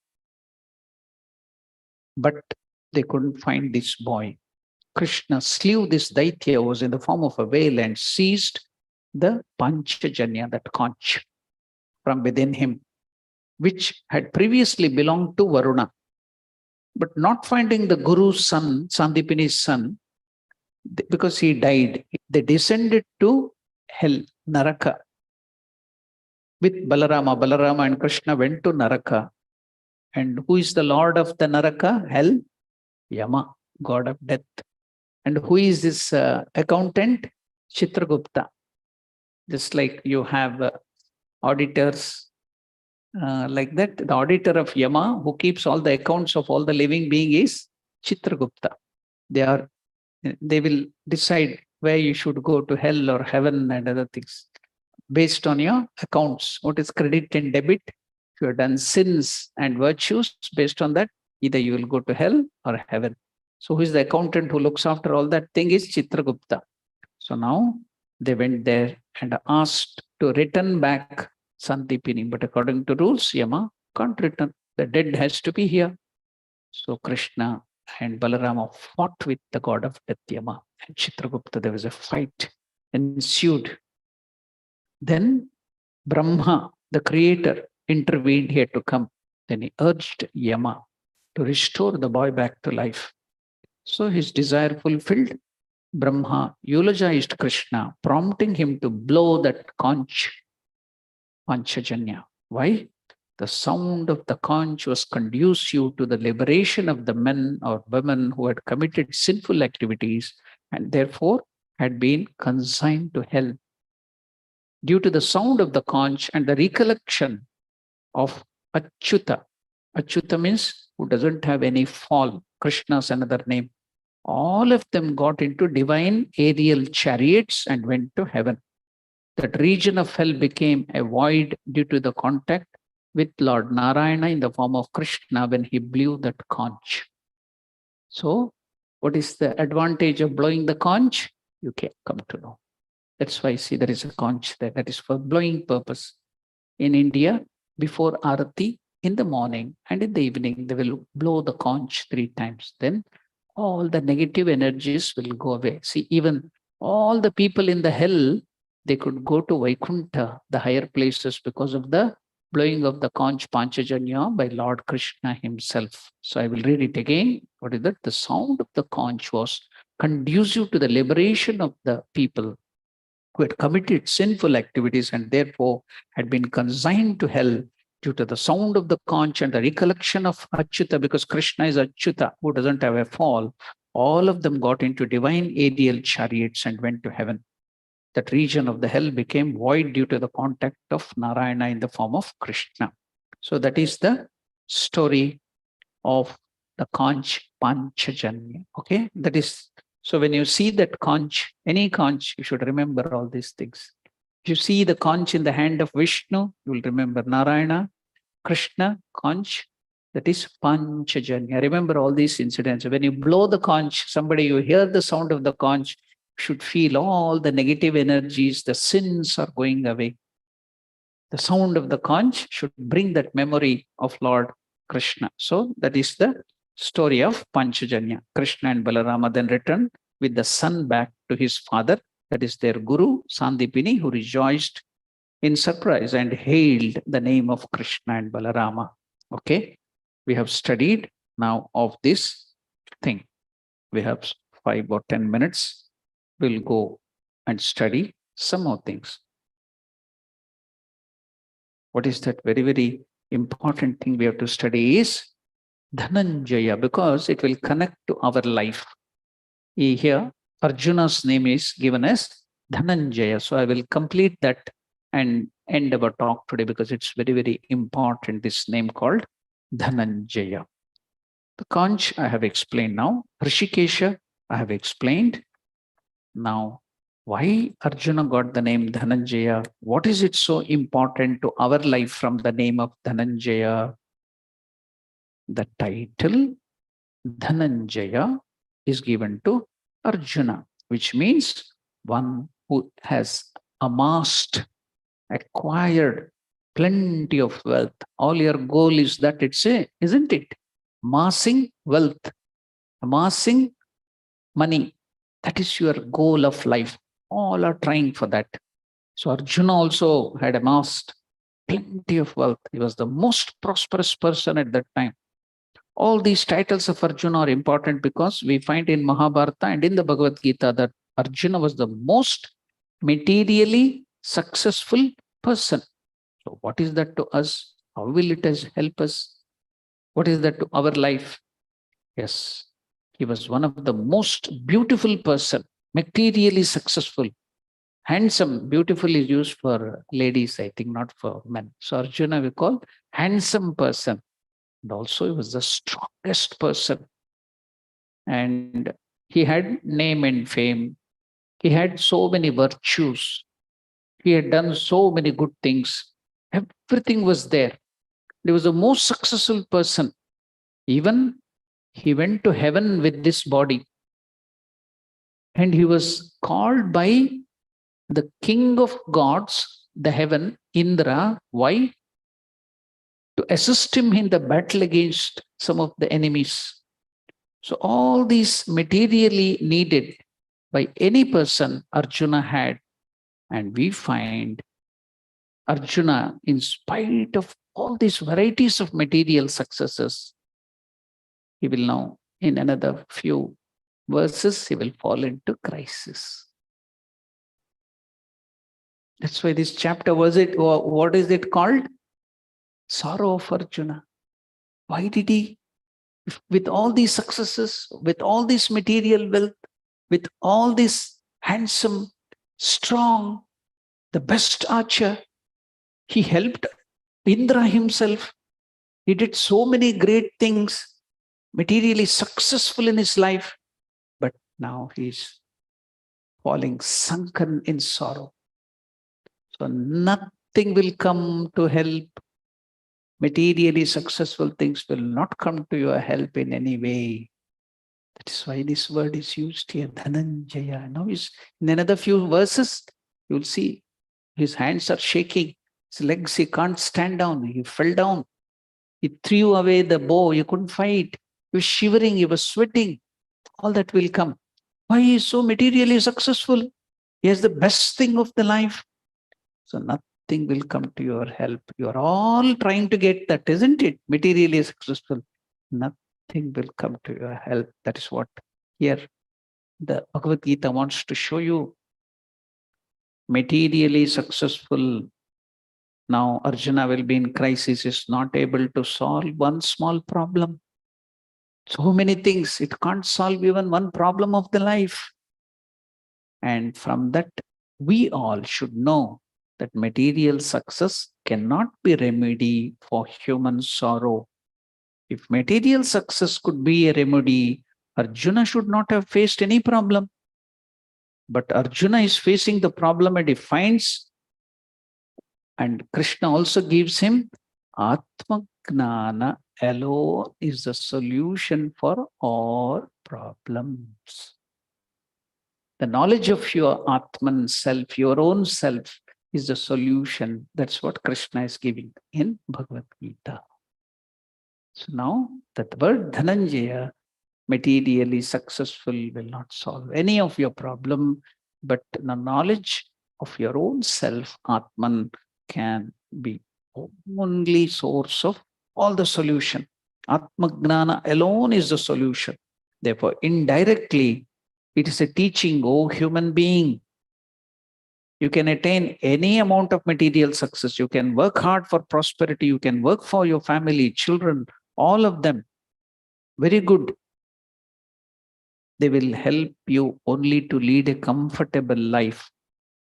But they couldn't find this boy. Krishna slew this Daitya, who was in the form of a whale, and seized the Panchajanya, that conch, from within him, which had previously belonged to Varuna. But not finding the Guru's son, Sandipini's son, because he died, they descended to hell, Naraka. With Balarama. Balarama and Krishna went to Naraka. And who is the lord of the Naraka? Hell? Yama, god of death. And who is this accountant? Chitragupta. Just like you have auditors Like that, the auditor of Yama, who keeps all the accounts of all the living being, is Chitragupta. They will decide where you should go to hell or heaven and other things based on your accounts. What is credit and debit? If you have done sins and virtues, based on that, either you will go to hell or heaven. So who is the accountant who looks after all that thing is Chitragupta. So now they went there and asked to return back Sandipini. But according to rules, Yama can't return. The dead has to be here. So Krishna and Balarama fought with the god of death, Yama, and Chitragupta. There was a fight ensued. Then Brahma, the creator, intervened here to come. Then he urged Yama to restore the boy back to life. So his desire fulfilled. Brahma eulogized Krishna, prompting him to blow that conch, Panchajanya. Why? The sound of the conch was conducive to the liberation of the men or women who had committed sinful activities and therefore had been consigned to hell. Due to the sound of the conch and the recollection of Achyuta. Achyuta means who doesn't have any fall. Krishna's another name. All of them got into divine aerial chariots and went to heaven. That region of hell became a void due to the contact with Lord Narayana in the form of Krishna when he blew that conch. So, what is the advantage of blowing the conch? You can come to know. That's why, see, there is a conch there. That is for blowing purpose. In India, before Arati, in the morning and in the evening, they will blow the conch 3 times. Then all the negative energies will go away. See, even all the people in the hell, they could go to Vaikuntha, the higher places, because of the blowing of the conch Panchajanya by Lord Krishna himself. So I will read it again. What is that? The sound of the conch was conducive to the liberation of the people who had committed sinful activities and therefore had been consigned to hell due to the sound of the conch and the recollection of Achyuta, because Krishna is Achyuta, who doesn't have a fall. All of them got into divine aerial chariots and went to heaven. That region of the hell became void due to the contact of Narayana in the form of Krishna. So that is the story of the conch Panchajanya. Okay, that is, so when you see that conch, any conch, you should remember all these things. If you see the conch in the hand of Vishnu, you will remember Narayana, Krishna, conch, that is Panchajanya. Remember all these incidents. When you blow the conch, somebody, you hear the sound of the conch, should feel all the negative energies, the sins are going away. The sound of the conch should bring that memory of Lord Krishna. So that is the story of Panchajanya. Krishna and Balarama then returned with the son back to his father, that is their guru, Sandipini, who rejoiced in surprise and hailed the name of Krishna and Balarama. Okay, we have studied now of this thing. We have 5 or 10 minutes. We'll go and study some more things. What is that very, very important thing we have to study is Dhananjaya, because it will connect to our life. Here, Arjuna's name is given as Dhananjaya. So I will complete that and end our talk today because it's very, very important, this name called Dhananjaya. The conch I have explained now. Rishikesha I have explained. Now, why Arjuna got the name Dhananjaya? What is it so important to our life from the name of Dhananjaya? The title Dhananjaya is given to Arjuna, which means one who has amassed, acquired plenty of wealth. All your goal is that, isn't it? Amassing wealth, amassing money. That is your goal of life. All are trying for that. So Arjuna also had amassed plenty of wealth. He was the most prosperous person at that time. All these titles of Arjuna are important because we find in Mahabharata and in the Bhagavad Gita that Arjuna was the most materially successful person. So what is that to us? How will it help us? What is that to our life? Yes, he was one of the most beautiful person, materially successful. Handsome, beautiful is used for ladies, I think, not for men. So Arjuna we call handsome person. And also he was the strongest person. And he had name and fame. He had so many virtues. He had done so many good things. Everything was there. He was the most successful person. Even he went to heaven with this body. And he was called by the king of gods, the heaven, Indra. Why? To assist him in the battle against some of the enemies. So all these materially needed by any person Arjuna had. And we find Arjuna, in spite of all these varieties of material successes, he will now, in another few verses, he will fall into crisis. That's why this chapter what is it called? Sorrow of Arjuna. Why did he, with all these successes, with all this material wealth, with all this handsome, strong, the best archer, he helped Indra himself. He did so many great things, materially successful in his life, but now he's falling sunken in sorrow. So nothing will come to help. Materially successful things will not come to your help in any way. That is why this word is used here, Dhananjaya. Now, in another few verses, you'll see his hands are shaking. His legs, he can't stand down. He fell down. He threw away the bow. He couldn't fight. He was shivering. He was sweating. All that will come. Why he is so materially successful? He has the best thing of the life. So nothing will come to your help. You are all trying to get that, isn't it? Materially successful. Nothing will come to your help. That is what here the Bhagavad Gita wants to show you. Materially successful. Now Arjuna will be in crisis, is not able to solve one small problem. So many things, it can't solve even one problem of the life. And from that, we all should know that material success cannot be remedy for human sorrow. If material success could be a remedy, Arjuna should not have faced any problem. But Arjuna is facing the problem and he finds, and Krishna also gives him Atma Gnana alone is the solution for all problems. The knowledge of your Atman self, your own self, is the solution. That's what Krishna is giving in Bhagavad Gita. So now that word Dhananjaya, materially successful, will not solve any of your problem, but the knowledge of your own self, Atman, can be only source of all the solution. Atma Gnana alone is the solution. Therefore, indirectly, it is a teaching, oh human being. You can attain any amount of material success. You can work hard for prosperity. You can work for your family, children, all of them. Very good. They will help you only to lead a comfortable life,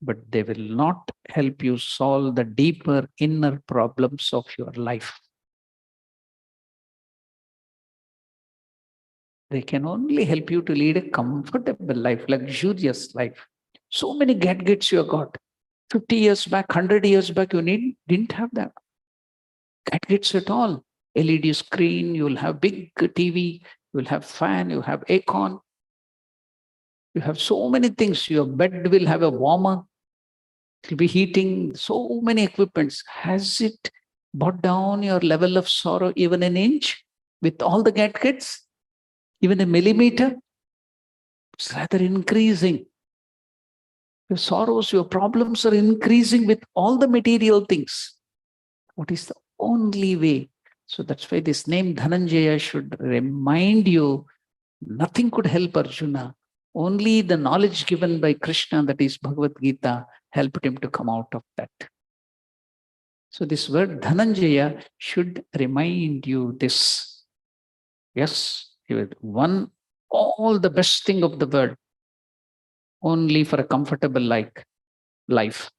but they will not help you solve the deeper inner problems of your life. They can only help you to lead a comfortable life, luxurious life. So many gadgets you got. 50 years back, 100 years back, you didn't have that. Gadgets at all. LED screen, you'll have big TV, you'll have fan, you have aircon. You have so many things. Your bed will have a warmer. It will be heating. So many equipments. Has it brought down your level of sorrow even an inch with all the gadgets? Even a millimeter? It's rather increasing. Your sorrows, your problems are increasing with all the material things. What is the only way? So that's why this name Dhananjaya should remind you, nothing could help Arjuna. Only the knowledge given by Krishna, that is Bhagavad Gita, helped him to come out of that. So this word Dhananjaya should remind you this. Yes, he won all the best thing of the world only for a comfortable life. life,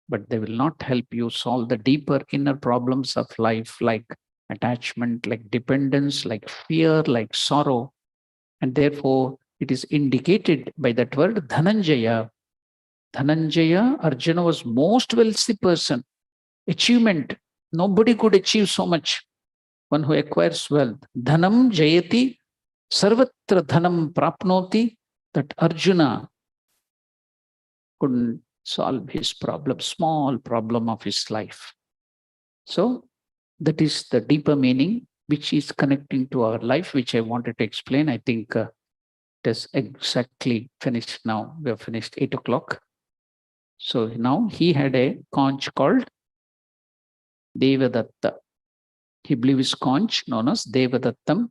but they will not help you solve the deeper inner problems of life, like attachment, like dependence, like fear, like sorrow. And therefore, it is indicated by that word Dhananjaya. Dhananjaya, Arjuna was most wealthy person. Achievement. Nobody could achieve so much. One who acquires wealth. Dhanam Jayati, Sarvatra Dhanam Prapnoti. That Arjuna couldn't solve his problem, small problem of his life. So that is the deeper meaning which is connecting to our life, which I wanted to explain. I think it is exactly finished now. We have finished 8 o'clock. So now he had a conch called Devadatta. He blew his conch known as Devadattam.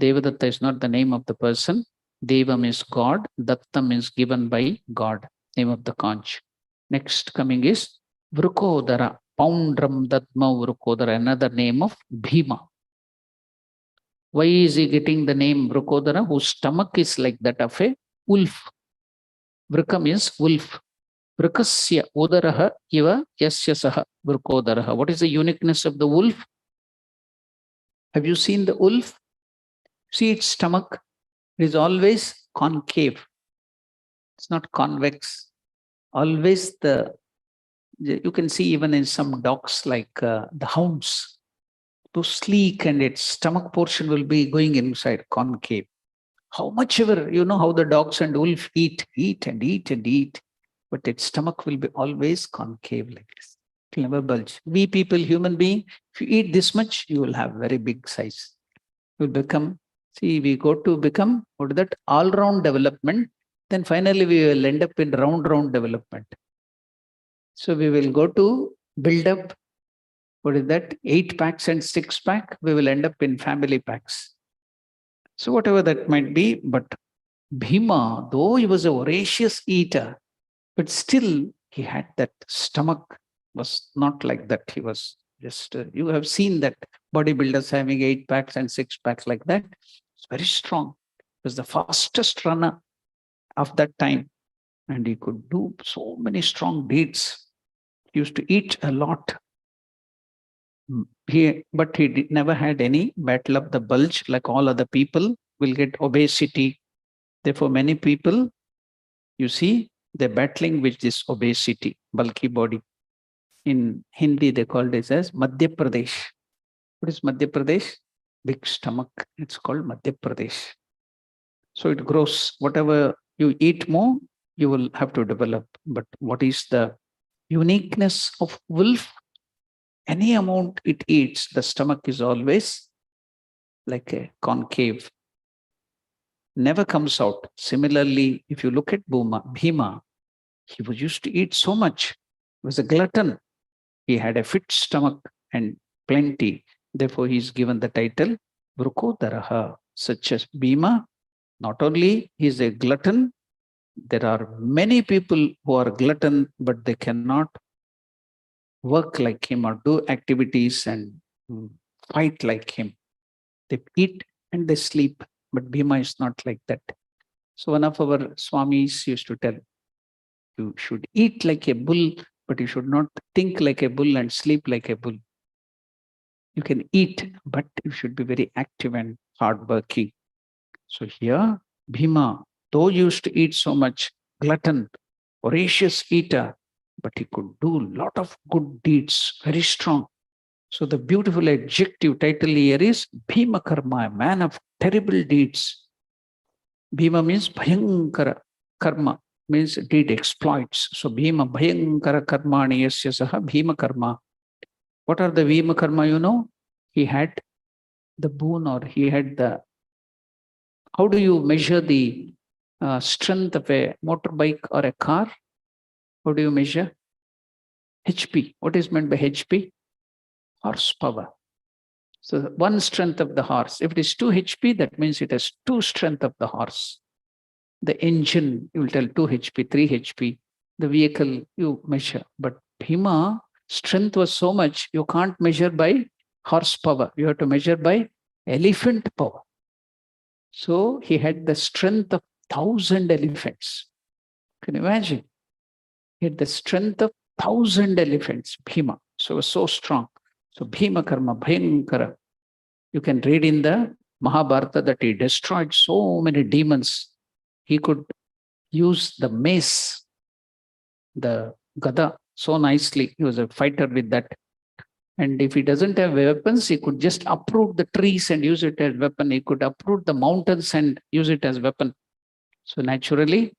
Devadatta is not the name of the person. Deva means God. Dattam is given by God, name of the conch. Next coming is Vrukodara. Poundram Datma Vrukodara, another name of Bhima. Why is he getting the name Vrukodara? Whose stomach is like that of a wolf. Vruka means wolf. Vrukasya udaraha iva yasya saha Vrukodaraha. What is the uniqueness of the wolf? Have you seen the wolf? See its stomach. It is always concave. It's not convex. Always you can see even in some dogs like the hounds, too sleek, and its stomach portion will be going inside concave. How much ever, you know how the dogs and wolf eat and eat and eat, but its stomach will be always concave like this. It will never bulge. We people, human being, if you eat this much, you will have very big size. You will become, see, we go to become, what is that, all-round development, then finally we will end up in round development. So we will go to build up, what is that, 8 packs and 6 pack, we will end up in family packs. So whatever that might be, but Bhima, though he was a voracious eater, but still he had that stomach was not like that. He was just, you have seen that bodybuilders having 8 packs and 6 packs like that. It's very strong. He was the fastest runner of that time. And he could do so many strong deeds. He used to eat a lot. But he never had any battle of the bulge like all other people will get obesity. Therefore, many people, you see, they're battling with this obesity, bulky body. In Hindi, they call this as Madhya Pradesh. What is Madhya Pradesh? Big stomach. It's called Madhya Pradesh. So it grows. Whatever you eat more, you will have to develop. But what is the uniqueness of wolf? Any amount it eats, the stomach is always like a concave. Never comes out. Similarly, if you look at Bhima, he was used to eat so much. He was a glutton. He had a fit stomach and plenty. Therefore, he is given the title Vrukodaraha, such as Bhima. Not only he is a glutton, there are many people who are glutton, but they cannot work like him or do activities and fight like him. They eat and they sleep, but Bhima is not like that. So one of our Swamis used to tell, you should eat like a bull, but you should not think like a bull and sleep like a bull. You can eat, but you should be very active and hardworking. So here, Bhima, though used to eat so much, glutton, voracious eater, but he could do a lot of good deeds, very strong. So the beautiful adjective title here is Bhima Karma, a man of terrible deeds. Bhima means Bhayankara Karma, means deed exploits. So Bhima Bhayankara Karmani Yasya Saha Bhima Karma. What are the Bhima Karma, you know? He had the boon, or he had the, how do you measure the strength of a motorbike or a car? How do you measure? HP. What is meant by HP? Horsepower. So one strength of the horse. If it is 2 HP, that means it has 2 strength of the horse. The engine, you will tell 2 HP, 3 HP. The vehicle, you measure. But Bhima, strength was so much, you can't measure by horsepower. You have to measure by elephant power. So he had the strength of 1,000 elephants. Can you imagine? He had the strength of 1,000 elephants, Bhima. So he was so strong. So Bhima Karma, Bhayankara. You can read in the Mahabharata that he destroyed so many demons. He could use the mace, the gada, so nicely. He was a fighter with that. And if he doesn't have weapons, he could just uproot the trees and use it as weapon. He could uproot the mountains and use it as weapon. So naturally,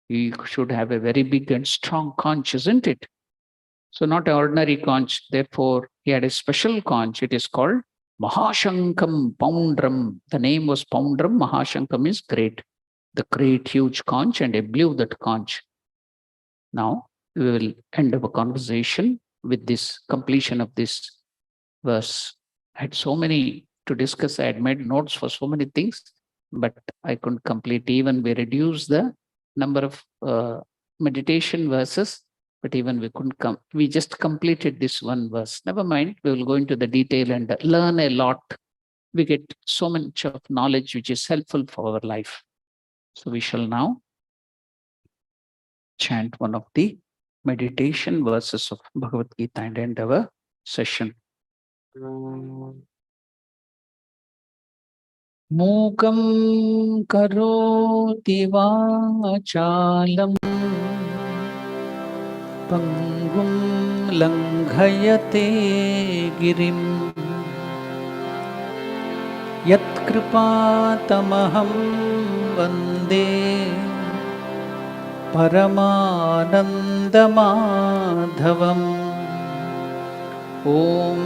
he should have a very big and strong conch, isn't it? So not an ordinary conch. Therefore, he had a special conch. It is called Mahashankam Poundram. The name was Poundram. Mahashankam is great. The great huge conch, and he blew that conch. Now, we will end our conversation with this completion of this verse. I had so many to discuss. I had made notes for so many things, but I couldn't complete. Even we reduced the number of meditation verses, but even we couldn't come. We just completed this one verse. Never mind, we will go into the detail and learn a lot. We get so much of knowledge which is helpful for our life. So we shall now chant one of the meditation verses of Bhagavad Gita and end our session. Mukam karoti vachalam pangum langhayate girim yat kripatamaham vande Paramanandamadhavam. Om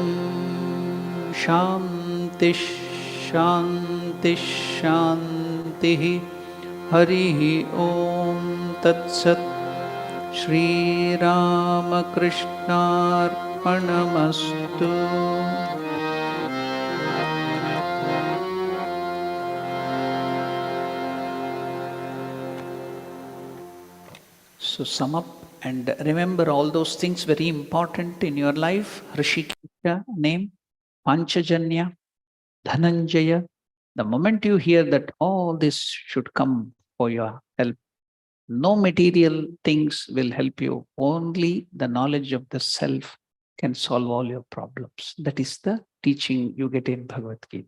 Shanti Shanti Shanti Hari Om Tat Sat. Shri Ramakrishna Arpanamastu. So sum up and remember all those things very important in your life. Rishikesha name, Panchajanya, Dhananjaya. The moment you hear that all this should come for your help, no material things will help you. Only the knowledge of the self can solve all your problems. That is the teaching you get in Bhagavad Gita.